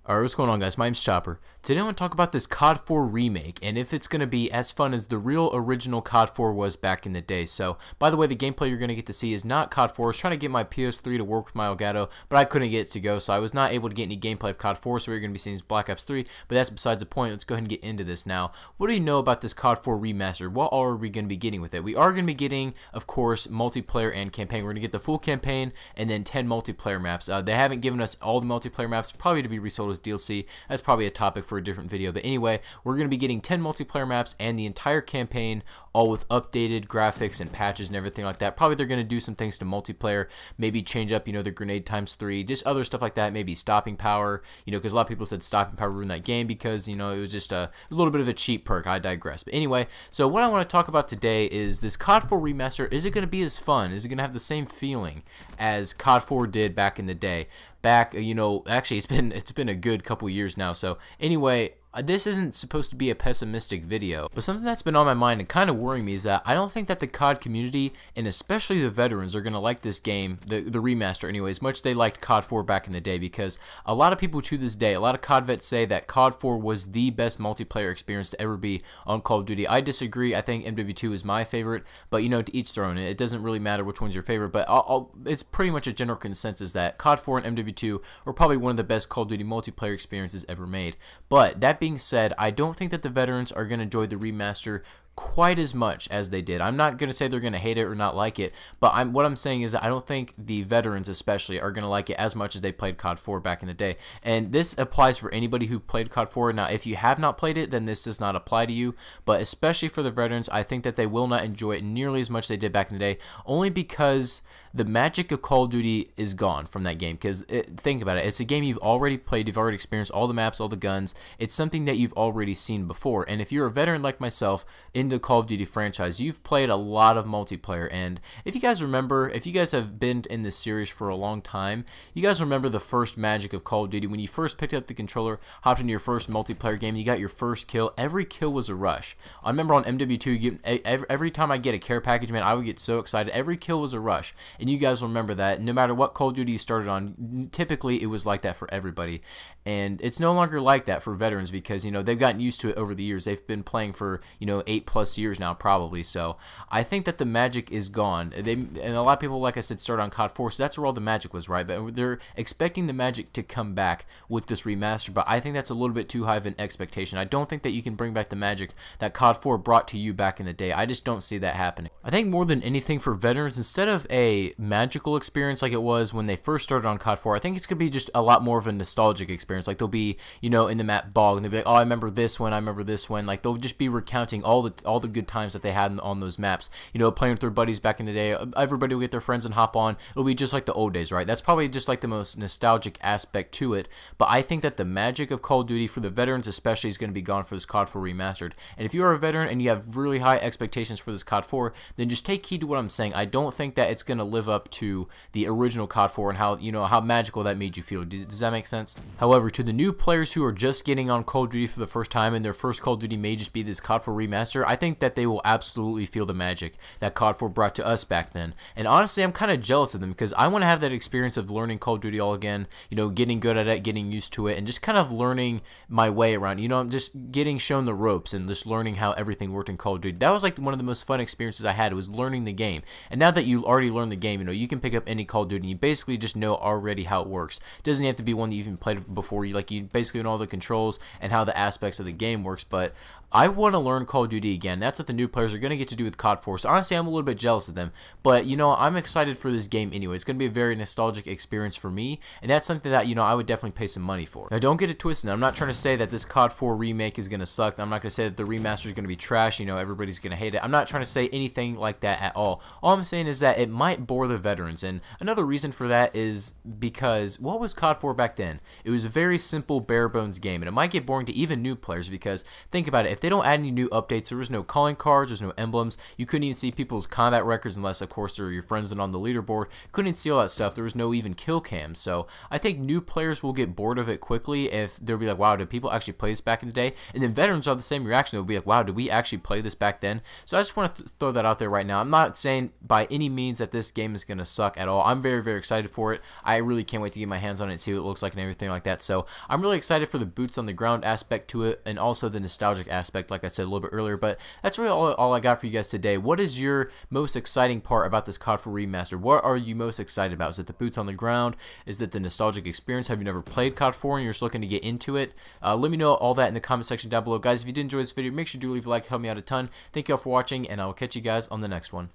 Alright, what's going on, guys? My name's Chopper. Today I want to talk about this CoD 4 remake and if it's going to be as fun as the real original CoD 4 was back in the day. So, by the way, the gameplay you're going to get to see is not CoD 4. I was trying to get my PS3 to work with my Elgato, but I couldn't get it to go, so I was not able to get any gameplay of CoD 4, so we're going to be seeing Black Ops 3, but that's besides the point. Let's go ahead and get into this now. What do you know about this CoD 4 remaster? What are we going to be getting with it? We are going to be getting, of course, multiplayer and campaign. We're going to get the full campaign and then 10 multiplayer maps. They haven't given us all the multiplayer maps, probably to be resold as DLC. That's probably a topic for a different video, but anyway, we're going to be getting 10 multiplayer maps and the entire campaign, all with updated graphics and patches and everything like that. Probably they're going to do some things to multiplayer, maybe change up, the grenade ×3, just other stuff like that, maybe stopping power, because a lot of people said stopping power ruined that game because, it was just a little bit of a cheap perk. I digress. But anyway, so what I want to talk about today is this CoD 4 remaster. Is it going to be as fun? Is it going to have the same feeling as CoD 4 did back in the day? Actually it's been a good couple years now. So anyway, this isn't supposed to be a pessimistic video, but something that's been on my mind and kind of worrying me is that I don't think that the CoD community, and especially the veterans, are going to like this game, the remaster anyway, as much as they liked CoD 4 back in the day, because a lot of people to this day, a lot of CoD vets say that CoD 4 was the best multiplayer experience to ever be on Call of Duty. I disagree. I think MW2 is my favorite, but to each their own. It doesn't really matter which one's your favorite, but it's pretty much a general consensus that CoD 4 and MW2 are probably one of the best Call of Duty multiplayer experiences ever made. But that being said, I don't think that the veterans are going to enjoy the remaster quite as much as they did. I'm not going to say they're going to hate it or not like it, but what I'm saying is that I don't think the veterans especially are going to like it as much as they played CoD 4 back in the day. And this applies for anybody who played CoD 4. Now, if you have not played it, then this does not apply to you, but especially for the veterans, I think that they will not enjoy it nearly as much as they did back in the day, only because the magic of Call of Duty is gone from that game. Because think about it, it's a game you've already played, you've already experienced all the maps, all the guns. It's something that you've already seen before. And if you're a veteran like myself in the Call of Duty franchise, you've played a lot of multiplayer. And if you guys remember, if you guys have been in this series for a long time, you guys remember the first magic of Call of Duty. When you first picked up the controller, hopped into your first multiplayer game, you got your first kill. Every kill was a rush. I remember on MW2, every time I get a care package, man, I would get so excited. Every kill was a rush. And you guys remember that no matter what Call of Duty you started on, typically it was like that for everybody. And it's no longer like that for veterans because, they've gotten used to it over the years. They've been playing for, 8+ years now probably. So I think that the magic is gone. And a lot of people, like I said, start on CoD 4, so that's where all the magic was, right? But they're expecting the magic to come back with this remaster, but I think that's a little bit too high of an expectation. I don't think that you can bring back the magic that CoD 4 brought to you back in the day. I just don't see that happening. I think more than anything for veterans, instead of a magical experience like it was when they first started on CoD 4, I think it's going to be just a lot more of a nostalgic experience. Like they'll be, in the map bog, and they'll be like, oh, I remember this one, I remember this one. Like they'll just be recounting all the good times that they had on those maps. Playing with their buddies back in the day. Everybody will get their friends and hop on. It'll be just like the old days, right? That's probably just like the most nostalgic aspect to it. But I think that the magic of Call of Duty for the veterans especially is going to be gone for this CoD 4 remastered. And if you're a veteran and you have really high expectations for this CoD 4, then just take heed to what I'm saying. I don't think that it's going to live up to the original CoD 4 and how magical that made you feel. Does that make sense? However, to the new players who are just getting on Call of Duty for the first time and their first Call of Duty may just be this CoD 4 remaster, I think that they will absolutely feel the magic that CoD 4 brought to us back then. And honestly, I'm kind of jealous of them because I want to have that experience of learning Call of Duty all again, getting good at it, getting used to it, and just kind of learning my way around. I'm just getting shown the ropes and just learning how everything worked in Call of Duty. That was like one of the most fun experiences I had, was learning the game. And now that you already learned the game, you can pick up any Call of Duty and you basically just know already how it works. It doesn't have to be one that you've even played before. You basically know all the controls and how the aspects of the game works. But I want to learn Call of Duty again. That's what the new players are going to get to do with CoD 4. So honestly, I'm a little bit jealous of them. But, I'm excited for this game anyway. It's going to be a very nostalgic experience for me. And that's something that, I would definitely pay some money for. Now, don't get it twisted. I'm not trying to say that this CoD 4 remake is going to suck. I'm not going to say that the remaster is going to be trash. Everybody's going to hate it. I'm not trying to say anything like that at all. All I'm saying is that it might bore the veterans. And another reason for that is because what was CoD 4 back then? It was a very simple, bare bones game. And it might get boring to even new players because, think about it, if they don't add any new updates, there was no calling cards, there's no emblems, you couldn't even see people's combat records unless of course they're your friends and on the leaderboard, couldn't even see all that stuff, there was no even kill cams. So I think new players will get bored of it quickly if they'll be like, wow, did people actually play this back in the day? And then veterans are the same reaction, they'll be like, wow, did we actually play this back then? So I just want to throw that out there right now. I'm not saying by any means that this game is going to suck at all. I'm very, very excited for it. I really can't wait to get my hands on it and see what it looks like and everything like that. So I'm really excited for the boots on the ground aspect to it, and also the nostalgic aspect, like I said a little bit earlier. But that's really all I got for you guys today. What is your most exciting part about this CoD 4 Remastered? What are you most excited about? Is it the boots on the ground? Is it the nostalgic experience? Have you never played CoD 4 and you're just looking to get into it? Let me know all that in the comment section down below. Guys, if you did enjoy this video, make sure to leave a like. Help me out a ton. Thank you all for watching, and I will catch you guys on the next one.